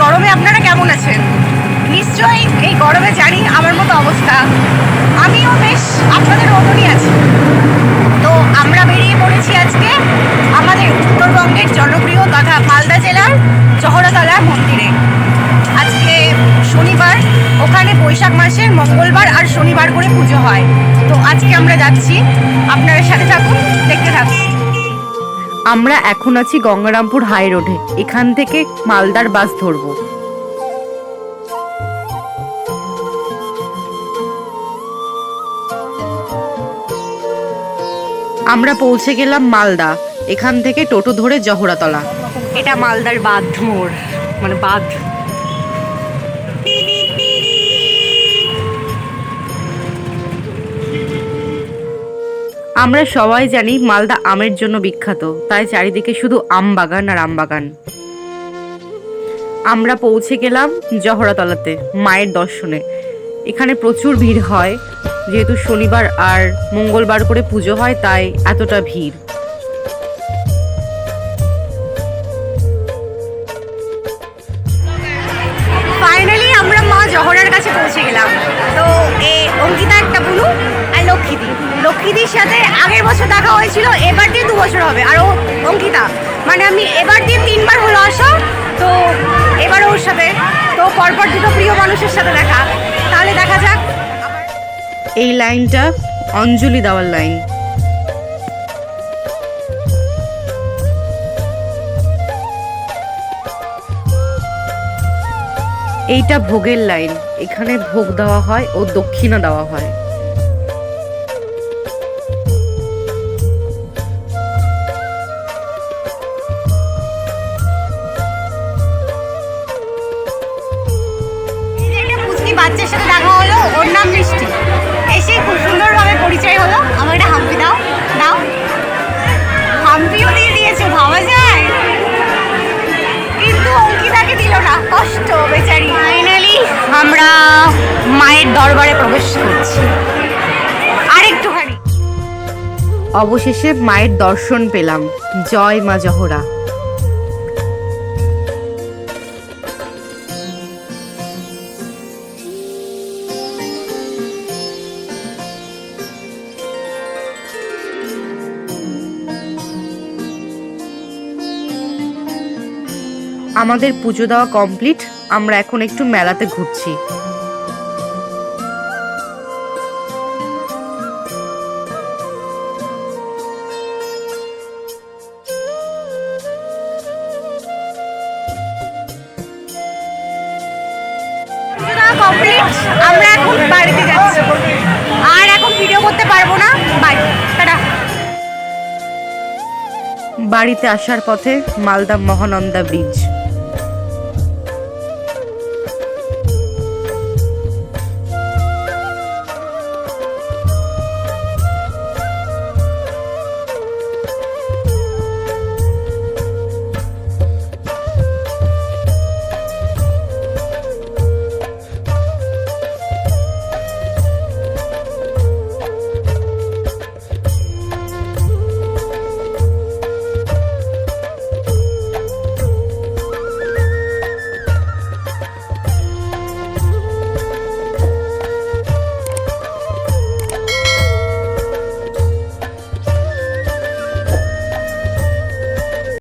গরমে আপনারা কেমন আছেন? নিশ্চয়ই এই গরমে জানি আমার মতো অবস্থা, আমিও বেশ আপনাদের মতনই আছি। তো আমরা বেরিয়ে পড়েছি আজকে আমাদের উত্তরবঙ্গের জনপ্রিয় তথা মালদা জেলার জহরাতলা মন্দিরে। আজকে শনিবার, ওখানে বৈশাখ মাসের মঙ্গলবার আর শনিবার করে পুজো হয়। তো আজকে আমরা যাচ্ছি, আপনারা সাথে থাকুন, দেখতে থাকুন। আমরা এখন আছি গঙ্গারামপুর হাই রোডে। এখান থেকে মালদার বাস ধরবো। আমরা পৌঁছে গেলাম মালদা। এখান থেকে টোটো ধরে জহরাতলা। এটা মালদার বাঁধ মোড়, মানে বাঁধ। আমরা সবাই জানি মালদা আমের জন্য বিখ্যাত, তাই চারিদিকে শুধু আম বাগান আর আম বাগান। আমরা পৌঁছে গেলাম জহরাতলাতে মায়ের দর্শনে। এখানে প্রচুর ভিড় হয়, যেহেতু শনিবার আর মঙ্গলবার করে পুজো হয় তাই এতটা ভিড়। ফাইনালি আমরা মা জহরার কাছে পৌঁছে গেলাম। তো অঙ্কিতা একটা বুলু আর লক্ষ্মীদির সাথে আগের বছর দেখা হয়েছিল, এবার দিয়ে 2 বছর হবে। আর অঙ্কিতা মানে আমি এবার দিয়ে 3বার হলো আসা, তো এবার ওর সাথে তো পরপর দুটো প্রিয় মানুষের সাথে দেখা। তাহলে দেখা যাক। এই লাইনটা অঞ্জলি দেওয়ার লাইন। এইটা ভোগের লাইন। এখানে ভোগ দেওয়া হয় ও দক্ষিণা দেওয়া হয়। বাচ্চার সাথে দেখা হলো, ওর নাম মিষ্টি। এসে খুব সুন্দরভাবে পরিচয় হলো। আমার একটা হাম্পি দাও, দাও। হাম্পিও দিয়ে দিয়েছে, ভাবা যায়। কিন্তু অঙ্কিতাকে দিল না, কষ্ট বেচারি। ফাইনালি আমরা মায়ের দরবারে প্রবেশ করছি আরেকটুখানি। অবশেষে মায়ের দর্শন পেলাম। জয় মা জহরা। আমাদের পুজো দেওয়া কমপ্লিট। আমরা এখন একটু মেলাতে ঘুরছি। কমপ্লিট, আমরা এখন বাড়িতে যাচ্ছি। আর এখন ভিডিও করতে পারবো না, বাই, টাটা। বাড়িতে আসার পথে মালদা মহানন্দা ব্রিজ।